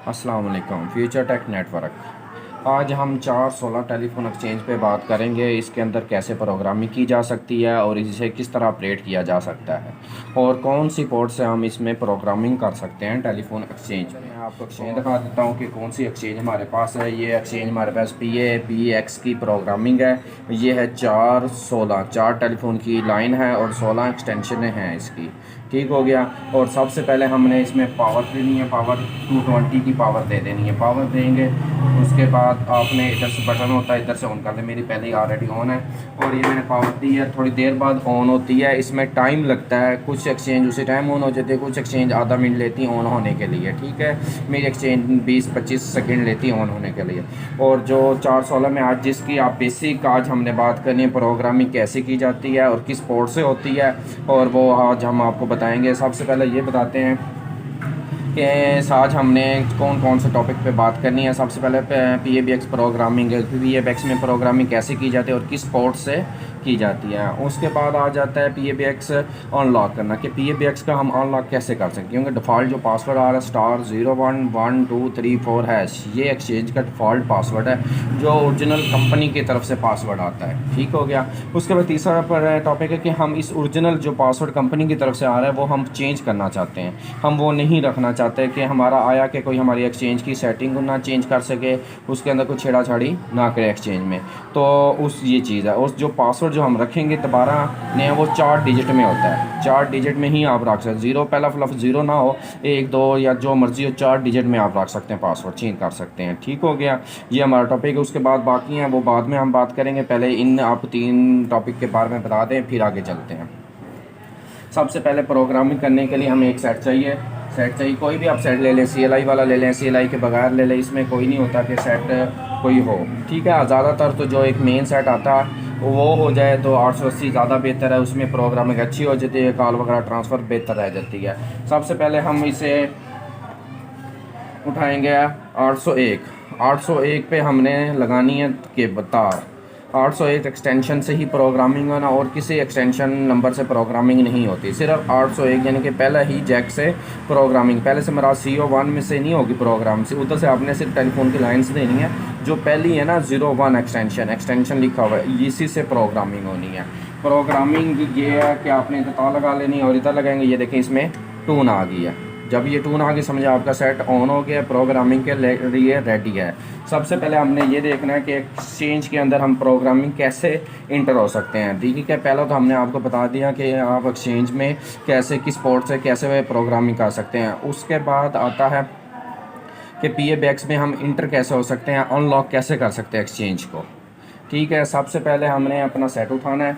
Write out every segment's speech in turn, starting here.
अस्सलाम वालेकुम। Future tech network. आज हम 416 टेलीफोन एक्सचेंज पे बात करेंगे। इसके अंदर कैसे प्रोग्रामिंग की जा सकती है और इसे किस तरह ऑपरेट किया जा सकता है और कौन सी पोर्ट से हम इसमें प्रोग्रामिंग कर सकते हैं टेलीफोन एक्सचेंज में। मैं आपको एक्सचेंज दिखा देता हूँ कि कौन सी एक्सचेंज हमारे पास है। ये एक्सचेंज हमारे पास PAPX की प्रोग्रामिंग है। ये है 416, 4 टेलीफोन की लाइन है और 16 एक्सटेंशन हैं इसकी। ठीक हो गया। और सबसे पहले हमने इसमें पावर देनी है, पावर 220 की पावर दे देनी है। पावर देंगे उसके बाद आपने इधर से बटन होता है, इधर से ऑन कर ले। मेरी पहले ही ऑलरेडी ऑन है और ये मैंने पावर दी है। थोड़ी देर बाद ऑन होती है। इसमें टाइम लगता है, कुछ एक्सचेंज उसी टाइम ऑन हो जाती है, कुछ एक्सचेंज आधा मिनट लेती है ऑन होने के लिए। ठीक है, मेरी एक्सचेंज 20-25 सेकेंड लेती है ऑन होने के लिए। और जो 416 में आज जिसकी आप बेसिक आज हमने बात करनी है, प्रोग्रामिंग कैसे की जाती है और किस पोर्ट से होती है, और वो आज हम आपको बताएंगे। सबसे पहले ये बताते हैं कि आज हमने कौन कौन से टॉपिक पे बात करनी है। सबसे पहले PABX प्रोग्रामिंग, PABX में प्रोग्रामिंग कैसे की जाती है और किस पोर्ट से की जाती है। उसके बाद आ जाता है PABX अनलॉक करना, कि PABX का हम अनलॉक कैसे कर सकते हैं। क्योंकि डिफ़ॉल्ट जो पासवर्ड आ रहा है *011234#, ये एक्सचेंज का डिफ़ॉल्ट पासवर्ड है जो ओरिजिनल कंपनी की तरफ से पासवर्ड आता है। ठीक हो गया। उसके बाद तीसरा पर टॉपिक है कि हम इस ओरिजिनल जो पासवर्ड कंपनी की तरफ से आ रहा है वो हम चेंज करना चाहते हैं। हम वो नहीं रखना चाहते कि हमारा आया कि कोई हमारी एक्सचेंज की सेटिंग ना चेंज कर सके, उसके अंदर कुछ छेड़ाछाड़ी ना करे एक्सचेंज में। तो उस ये चीज़ है। उस जो पासवर्ड जो हम रखेंगे दोबारा नया, वो 4 डिजिट में होता है। 4 डिजिट में ही आप रख सकते हैं। ज़ीरो पहला लफ्ज़ ज़ीरो ना हो, 1 2 या जो मर्ज़ी हो, 4 डिजिट में आप रख सकते हैं, पासवर्ड चेंज कर सकते हैं। ठीक हो गया। ये हमारा टॉपिक है। उसके बाद बाकी हैं वो बाद में हम बात करेंगे। पहले इन आप 3 टॉपिक के बारे में बता दें, फिर आगे चलते हैं। सबसे पहले प्रोग्रामिंग करने के लिए हमें एक सेट चाहिए। सेट चाहिए, कोई भी आप सेट ले लें, CLI वाला ले लें, CLI के बगैर ले लें। इसमें कोई नहीं होता कि सेट कोई हो। ठीक है, ज़्यादातर तो जो एक मेन सेट आता है वो हो जाए तो 880 ज़्यादा बेहतर है। उसमें प्रोग्रामिंग अच्छी हो जाती है, कॉल वगैरह ट्रांसफ़र बेहतर रह जाती है। सबसे पहले हम इसे उठाएंगे 801। 801 पे हमने लगानी है कि तार। 801 एक्सटेंशन से ही प्रोग्रामिंग होना, और किसी एक्सटेंशन नंबर से प्रोग्रामिंग नहीं होती। सिर्फ 801 यानी कि पहला ही जैक से प्रोग्रामिंग। पहले से मेरा CO1 में से नहीं होगी प्रोग्राम से, उधर से आपने सिर्फ टेलीफोन की लाइन्स देनी है। जो पहली है ना 01 एक्सटेंशन लिखा हुआ है, इसी से प्रोग्रामिंग होनी है। प्रोग्रामिंग ये है कि आपने इधर तार लगा लेनी है और इधर लगाएंगे। ये देखें, इसमें टून आ गई है। जब ये टून आ गई समझे आपका सेट ऑन हो गया, प्रोग्रामिंग के लिए रेडी है। सबसे पहले हमने ये देखना है कि एक्सचेंज के अंदर हम प्रोग्रामिंग कैसे इंटर हो सकते हैं। ठीक है, पहले तो हमने आपको बता दिया कि आप एक्सचेंज में कैसे, किस पोर्ट से कैसे प्रोग्रामिंग कर सकते हैं। उसके बाद आता है कि PABX में हम इंटर कैसे हो सकते हैं, अनलॉक कैसे कर सकते हैं एक्सचेंज को। ठीक है, सबसे पहले हमने अपना सेट उठाना है।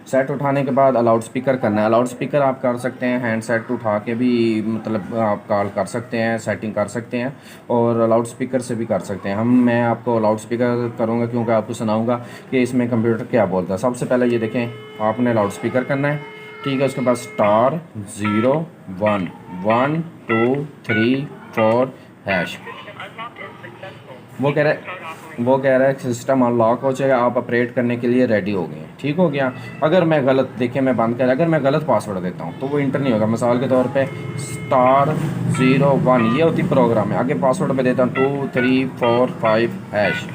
सेट उठाने के बाद लाउड स्पीकर करना है। लाउड स्पीकर आप कर सकते हैं, हैंड सेट उठा के भी मतलब आप कॉल कर सकते हैं, सेटिंग कर सकते हैं, और लाउड स्पीकर से भी कर सकते हैं। मैं आपको लाउड स्पीकर करूँगा क्योंकि आपको सुनाऊंगा कि इसमें कंप्यूटर क्या बोलता है। सबसे पहले ये देखें, आपने लाउड स्पीकर करना है। ठीक है, उसके बाद *011234#। वो कह रहा है सिस्टम अनलॉक हो जाएगा, आप ऑपरेट करने के लिए रेडी हो गए। ठीक हो गया। अगर मैं गलत देखें, मैं बंद कर, अगर मैं गलत पासवर्ड देता हूँ तो वो इंटर नहीं होगा। मिसाल के तौर पे *01 ये होती प्रोग्राम है। आगे पासवर्ड मैं देता हूँ 2345#।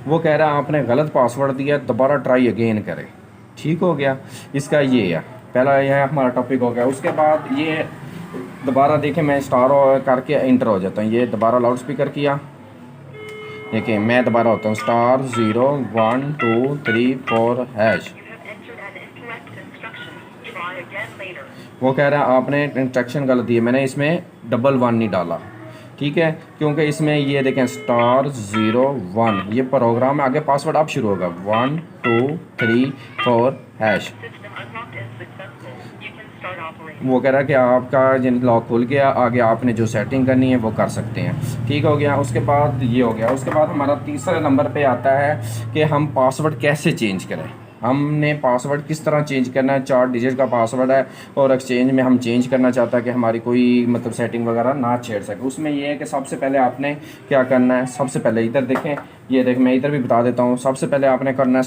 वो कह रहा है आपने गलत पासवर्ड दिया, दोबारा ट्राई अगेन करें। ठीक हो गया। इसका ये है, पहला यह है हमारा टॉपिक हो गया। उसके बाद ये दोबारा देखें, मैं स्टार करके इंटर हो जाता हूँ। ये दोबारा लाउड स्पीकर किया, देखिए मैं दोबारा होता हूँ *011234#। वो कह रहा है आपने इंस्ट्रक्शन गलत दी है, मैंने इसमें 11 नहीं डाला। ठीक है, क्योंकि इसमें ये देखें *01 ये प्रोग्राम है। आगे पासवर्ड अब शुरू होगा 1234#। वो कह रहा है कि आपका लॉक खुल गया, आगे आपने जो सेटिंग करनी है वो कर सकते हैं। ठीक हो गया। उसके बाद ये हो गया। उसके बाद हमारा तीसरे नंबर पे आता है कि हम पासवर्ड कैसे चेंज करें। हमने पासवर्ड किस तरह चेंज करना है। 4 डिजिट का पासवर्ड है और एक्सचेंज में हम चेंज करना चाहता है कि हमारी कोई मतलब सेटिंग वगैरह ना छेड़ सके। उसमें ये है कि सबसे पहले आपने क्या करना है। सबसे पहले इधर देखें, ये देख मैं इधर भी बता देता हूँ। सबसे पहले आपने करना है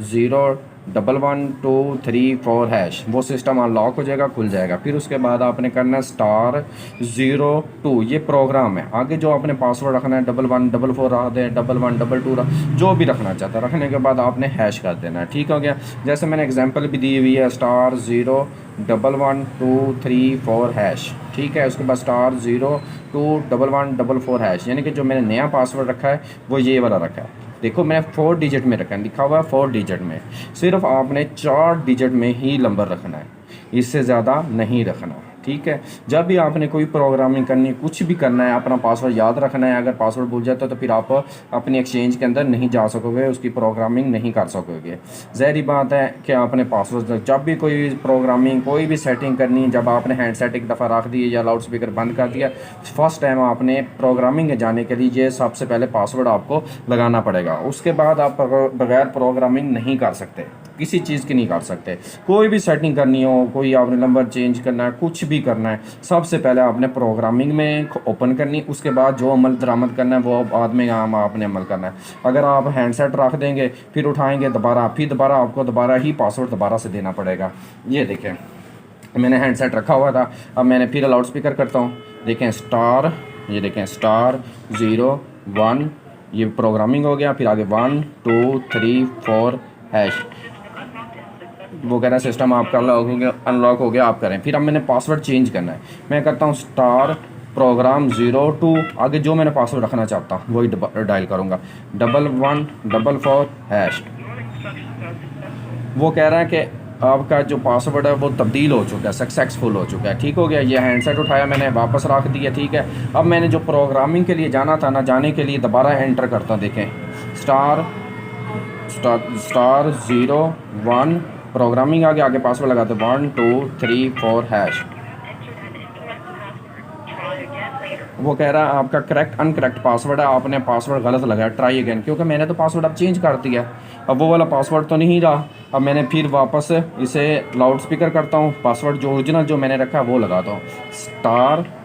*0 111234#, वो सिस्टम अनलॉक हो जाएगा, खुल जाएगा। फिर उसके बाद आपने करना है *02, ये प्रोग्राम है। आगे जो आपने पासवर्ड रखना है 1144 रख दें, 1122 जो भी रखना चाहता है, रखने के बाद आपने हैश कर देना है। ठीक हो गया। जैसे मैंने एग्जांपल भी दी हुई है *0111234#, ठीक है। उसके बाद *021144#, यानी कि जो मैंने नया पासवर्ड रखा है वो ये वाला रखा है। देखो मैंने 4 डिजिट में रखा है, लिखा हुआ है 4 डिजिट में। सिर्फ आपने 4 डिजिट में ही नंबर रखना है, इससे ज़्यादा नहीं रखना। ठीक है। जब भी आपने कोई प्रोग्रामिंग करनी है, कुछ भी करना है, अपना पासवर्ड याद रखना है। अगर पासवर्ड भूल जाता है तो फिर आप अपनी एक्सचेंज के अंदर नहीं जा सकोगे, उसकी प्रोग्रामिंग नहीं कर सकोगे। ज़ाहिर बात है कि आपने पासवर्ड, जब भी कोई प्रोग्रामिंग, कोई भी सेटिंग करनी, जब आपने हैंडसेट एक दफ़ा रख दिए या लाउड स्पीकर बंद कर दिया, फर्स्ट टाइम आपने प्रोग्रामिंग में जाने के लिए सबसे पहले पासवर्ड आपको लगाना पड़ेगा। उसके बाद आप बगैर प्रोग्रामिंग नहीं कर सकते, किसी चीज़ की नहीं कर सकते। कोई भी सेटिंग करनी हो, कोई आपने नंबर चेंज करना है, कुछ भी करना है, सबसे पहले आपने प्रोग्रामिंग में ओपन करनी, उसके बाद जो अमल दरामद करना है वो बाद में आपने अमल करना है। अगर आप हैंडसेट रख देंगे, फिर उठाएंगे दोबारा, फिर दोबारा आपको दोबारा ही पासवर्ड दोबारा से देना पड़ेगा। ये देखें मैंने हैंडसेट रखा हुआ था, अब मैंने फिर लाउड स्पीकर करता हूँ, देखें ये देखें *01, ये प्रोग्रामिंग हो गया। फिर आगे 1 2 3 4#, वो कह रहा है सिस्टम आपका अनलॉक हो गया, आप करें। फिर अब मैंने पासवर्ड चेंज करना है, मैं करता हूँ *program02, आगे जो मैंने पासवर्ड रखना चाहता हूँ वही डायल करूँगा, 1144#। वो कह रहा है कि आपका जो पासवर्ड है वो तब्दील हो चुका है, सक्सेसफुल हो चुका है। ठीक हो गया। ये हैंडसेट उठाया मैंने, वापस रख दिया। ठीक है। अब मैंने जो प्रोग्रामिंग के लिए जाना था ना, जाने के लिए दोबारा एंटर करता हूँ। देखें *01, प्रोग्रामिंग आगे पासवर्ड लगाते 1 2 3 4#। वो कह रहा है आपका अनकरेक्ट पासवर्ड है, आपने पासवर्ड गलत लगाया, ट्राई अगेन, क्योंकि मैंने तो पासवर्ड अब चेंज कर दिया। अब वो वाला पासवर्ड तो नहीं रहा। अब मैंने फिर वापस इसे लाउड स्पीकर करता हूँ, पासवर्ड जो ओरिजिनल जो मैंने रखा है वो लगाता हूँ,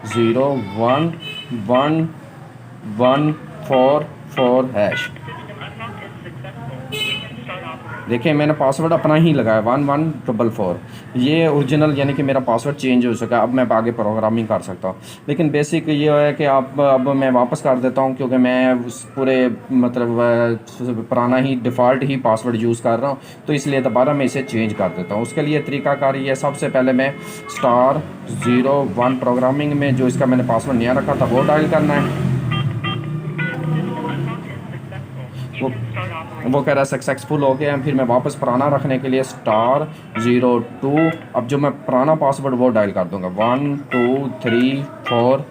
*011144#। देखिए मैंने पासवर्ड अपना ही लगाया 1144, ये ओरिजिनल, यानी कि मेरा पासवर्ड चेंज हो सका। अब मैं आगे प्रोग्रामिंग कर सकता हूँ। लेकिन बेसिक ये है कि अब मैं वापस कर देता हूँ, क्योंकि मैं उस पूरे मतलब पुराना ही डिफ़ॉल्ट ही पासवर्ड यूज़ कर रहा हूँ, तो इसलिए दोबारा मैं इसे चेंज कर देता हूँ। उसके लिए तरीकाकार ये, सबसे पहले मैं *01 प्रोग्रामिंग में जो इसका मैंने पासवर्ड नया रखा था वो डायल करना है। वो कह रहा है सक्सेसफुल हो गया। फिर मैं वापस पुराना रखने के लिए *02, अब जो मैं पुराना पासवर्ड वो डायल कर दूंगा 1 2 3 4#।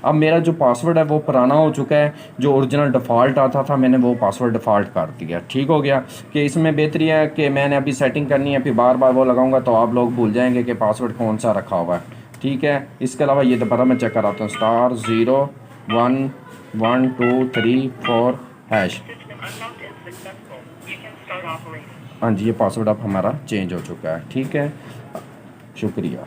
अब मेरा जो पासवर्ड है वो पुराना हो चुका है, जो ओरिजिनल डिफ़ॉल्ट आता था मैंने वो पासवर्ड डिफ़ॉल्ट कर दिया। ठीक हो गया। कि इसमें बेहतरी है कि मैंने अभी सेटिंग करनी है, फिर बार बार वो लगाऊंगा तो आप लोग भूल जाएंगे कि पासवर्ड कौन सा रखा हुआ है। ठीक है। इसके अलावा ये दोबारा मैं चेक कराता हूँ, *01 1 2 3 4#। हाँ जी, ये पासवर्ड अब हमारा चेंज हो चुका है। ठीक है, शुक्रिया।